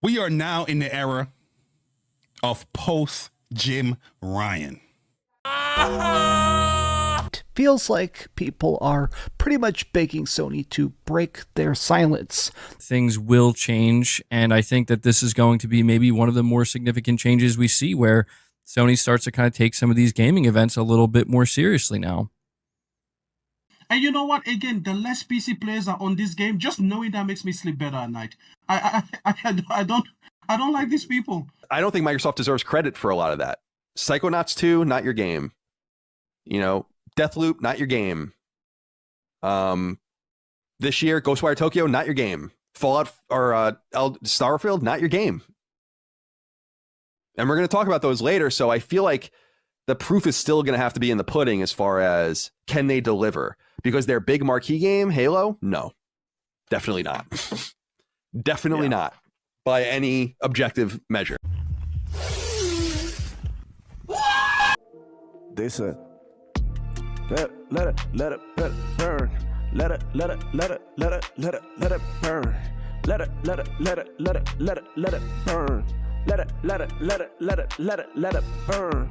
We are now in the era of post-Jim Ryan. It feels like people are pretty much begging Sony to break their silence. Things will change, and I think that this is going to be maybe one of the more significant changes we see, where Sony starts to kind of take some of these gaming events a little bit more seriously now. And you know what? Again, the less PC players are on this game, just knowing that makes me sleep better at night. I don't like these people. I don't think Microsoft deserves credit for a lot of that. Psychonauts 2, not your game. You know, Deathloop, not your game. This year, Ghostwire Tokyo, not your game. Fallout or Starfield, not your game. And we're going to talk about those later. So I feel like the proof is still going to have to be in the pudding as far as can they deliver? Because their big marquee game, Halo, no, definitely not. Definitely not by any objective measure. They said, let it burn. Let it burn. Let it burn. Let it burn. Let it burn.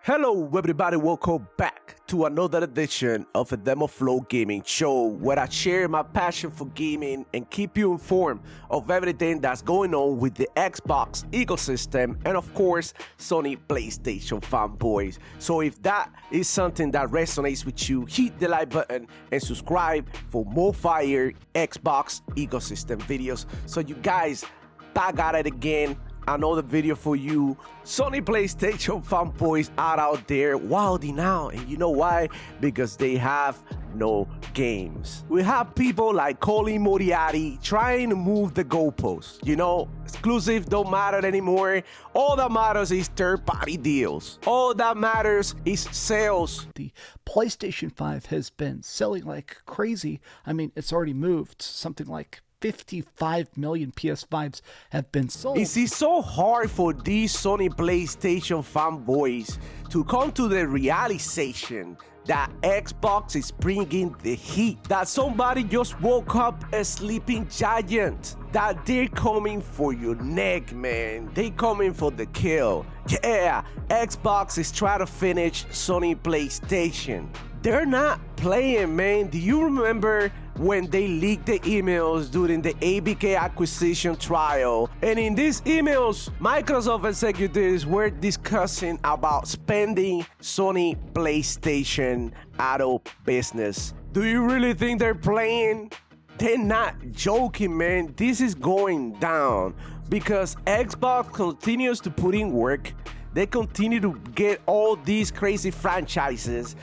Hello everybody, welcome back to another edition of a Demo Flow Gaming Show, where I share my passion for gaming and keep you informed of everything that's going on with the Xbox ecosystem and of course Sony PlayStation Fanboys. So if that is something that resonates with you, hit the like button and subscribe for more fire Xbox ecosystem videos. So you guys, back at it again. Another video for you. Sony PlayStation Fanboys are out there wilding out, and you know why? Because they have no games. We have people like Colin Moriarty trying to move the goalposts. You know, exclusive don't matter anymore. All that matters is third-party deals. All that matters is sales. The PlayStation 5 has been selling like crazy. I mean, it's already moved something like 55 million PS5s have been sold. It's so hard for these Sony PlayStation fanboys to come to the realization that Xbox is bringing the heat, that somebody just woke up a sleeping giant, that they're coming for your neck, man. They coming for the kill. Yeah, Xbox is trying to finish Sony PlayStation. They're not playing, man. Do you remember when they leaked the emails during the ABK acquisition trial? And in these emails, Microsoft executives were discussing about spending Sony PlayStation out of business. Do you really think they're playing? They're not joking, man. This is going down because Xbox continues to put in work. They continue to get all these crazy franchises.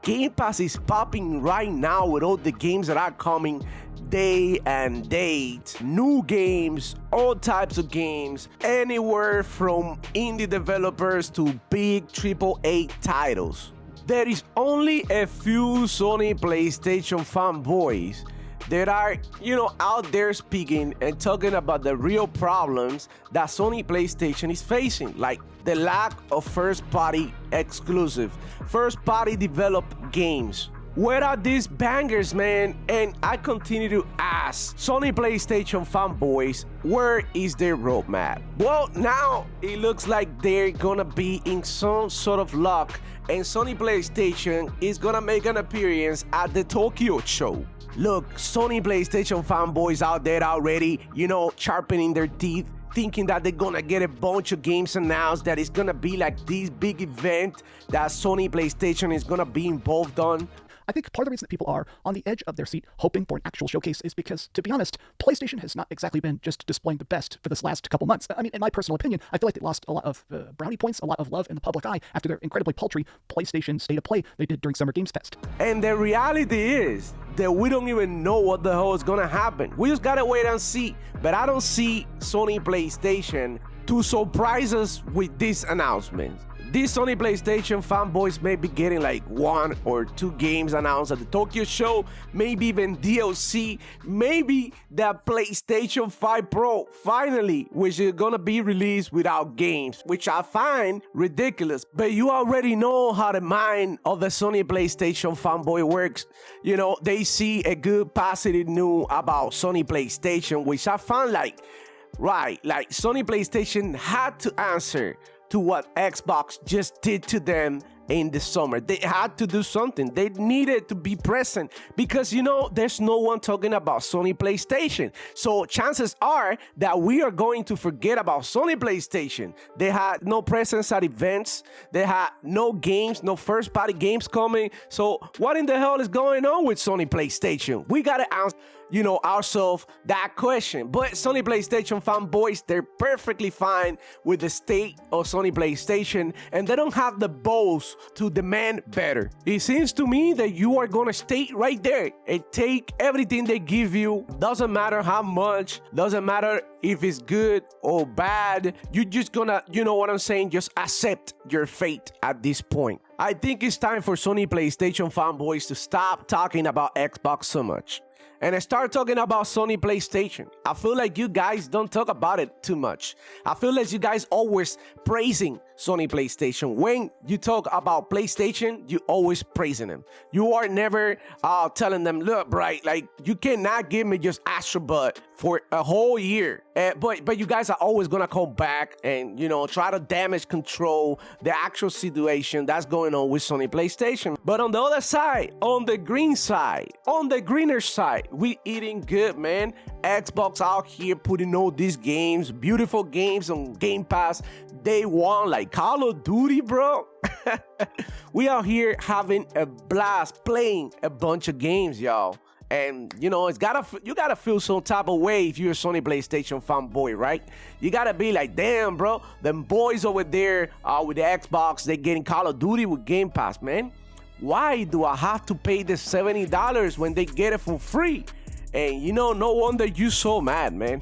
Game Pass is popping right now with all the games that are coming day and date. New games, all types of games, anywhere from indie developers to big AAA titles. There is only a few Sony PlayStation fanboys that are, out there speaking and talking about the real problems that Sony PlayStation is facing, like the lack of first-party exclusive, first-party developed games. Where are these bangers, man? And I continue to ask Sony PlayStation fanboys, where is their roadmap? Well, now it looks like they're gonna be in some sort of luck, and Sony PlayStation is gonna make an appearance at the Tokyo show. Look, Sony PlayStation fanboys out there already, sharpening their teeth, thinking that they're gonna get a bunch of games announced, that it's gonna be like this big event that Sony PlayStation is gonna be involved on. I think part of the reason that people are on the edge of their seat hoping for an actual showcase is because, to be honest, PlayStation has not exactly been just displaying the best for this last couple months. I mean, in my personal opinion, I feel like they lost a lot of brownie points, a lot of love in the public eye after their incredibly paltry PlayStation State of Play they did during Summer Games Fest. And the reality is that we don't even know what the hell is gonna happen. We just gotta wait and see. But I don't see Sony PlayStation to surprise us with this announcement. These Sony PlayStation fanboys may be getting like 1 or 2 games announced at the Tokyo show, maybe even DLC, maybe the PlayStation 5 Pro finally, which is gonna be released without games, which I find ridiculous. But you already know how the mind of the Sony PlayStation fanboy works. They see a good positive news about Sony PlayStation, which I find like Right, like Sony PlayStation had to answer to what Xbox just did to them in the summer. They had to do something. They needed to be present because, you know, there's no one talking about Sony PlayStation. So chances are that we are going to forget about Sony PlayStation. They had no presence at events. They had no games, no first-party games coming. So what in the hell is going on with Sony PlayStation? We got to answer, you know, ourselves that question. But Sony PlayStation fanboys, they're perfectly fine with the state of Sony PlayStation, and they don't have the balls to demand better. It seems to me that you are gonna stay right there and take everything they give you. Doesn't matter how much, doesn't matter if it's good or bad. You're just gonna, you know what I'm saying, just accept your fate at this point. I think it's time for Sony PlayStation fanboys to stop talking about Xbox so much and start talking about Sony PlayStation. I feel like you guys don't talk about it too much. I feel like you guys always praising Sony PlayStation. When you talk about PlayStation, you always praising them. You are never telling them, look, right, like you cannot give me just Astro Bud for a whole year. But you guys are always gonna come back and, you know, try to damage control the actual situation that's going on with Sony PlayStation. But on the other side, on the green side, on the greener side, we eating good, man. Xbox out here putting all these games, beautiful games on Game Pass. Day one, like Call of Duty, bro. We out here having a blast playing a bunch of games, y'all. And, you know, you gotta feel some type of way if you're a Sony PlayStation fanboy, right? You gotta be like, damn, bro, them boys over there with the Xbox, they getting Call of Duty with Game Pass, man. Why do I have to pay the $70 when they get it for free? And, you know, no wonder you so mad, man.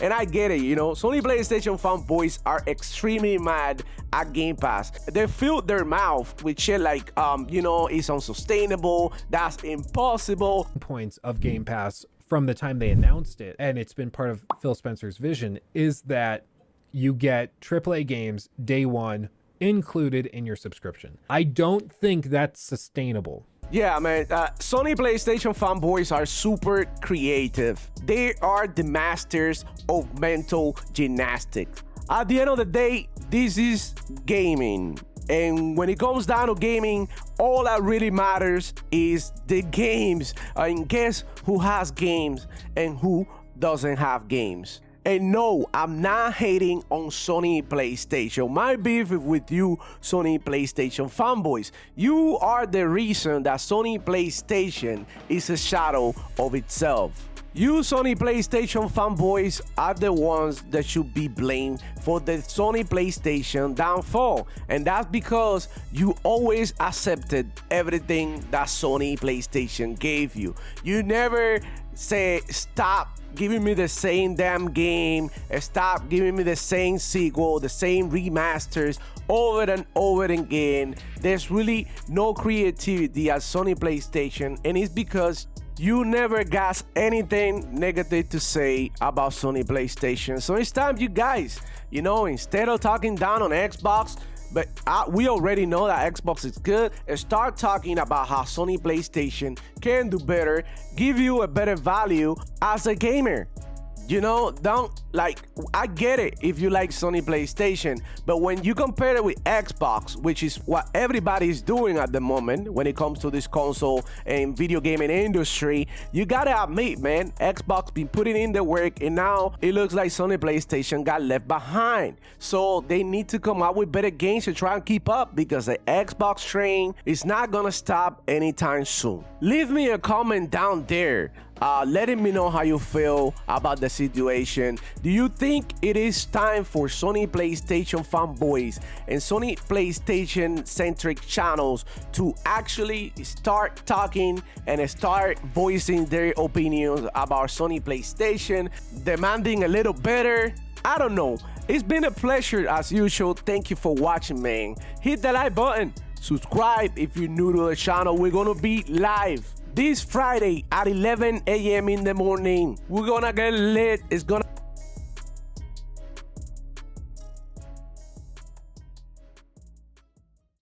And I get it, you know. Sony PlayStation fanboys are extremely mad at Game Pass. They filled their mouth with shit like, you know, it's unsustainable, that's impossible. Points of Game Pass from the time they announced it, and it's been part of Phil Spencer's vision, is that you get AAA games day one included in your subscription. I don't think that's sustainable. Yeah, man, Sony PlayStation fanboys are super creative. They are the masters of mental gymnastics. At the end of the day, this is gaming. And when it comes down to gaming, all that really matters is the games. And guess who has games and who doesn't have games? And no, I'm not hating on Sony PlayStation. My beef is with you, Sony PlayStation fanboys. You are the reason that Sony PlayStation is a shadow of itself. You Sony PlayStation fanboys are the ones that should be blamed for the Sony PlayStation downfall. And that's because you always accepted everything that Sony PlayStation gave you. You never say, stop giving me the same damn game, stop giving me the same sequel, the same remasters over and over again. There's really no creativity at Sony PlayStation, and it's because you never got anything negative to say about Sony PlayStation. So it's time, you guys, you know, instead of talking down on Xbox, but we already know that Xbox is good, and start talking about how Sony PlayStation can do better, give you a better value as a gamer. You know, don't, like, I get it if you like Sony PlayStation, but when you compare it with Xbox, which is what everybody is doing at the moment when it comes to this console and video gaming industry, you gotta admit, man, Xbox been putting in the work, and now it looks like Sony PlayStation got left behind. So they need to come up with better games to try and keep up, because the Xbox train is not gonna stop anytime soon. Leave me a comment down there letting me know how you feel about the situation. Do you think it is time for Sony PlayStation fanboys and Sony PlayStation centric channels to actually start talking and start voicing their opinions about Sony PlayStation, demanding a little better? I don't know. It's been a pleasure as usual. Thank you for watching, man. Hit the like button, subscribe if you're new to the channel. We're gonna be live this Friday at 11 a.m. in the morning. We're gonna get lit. It's gonna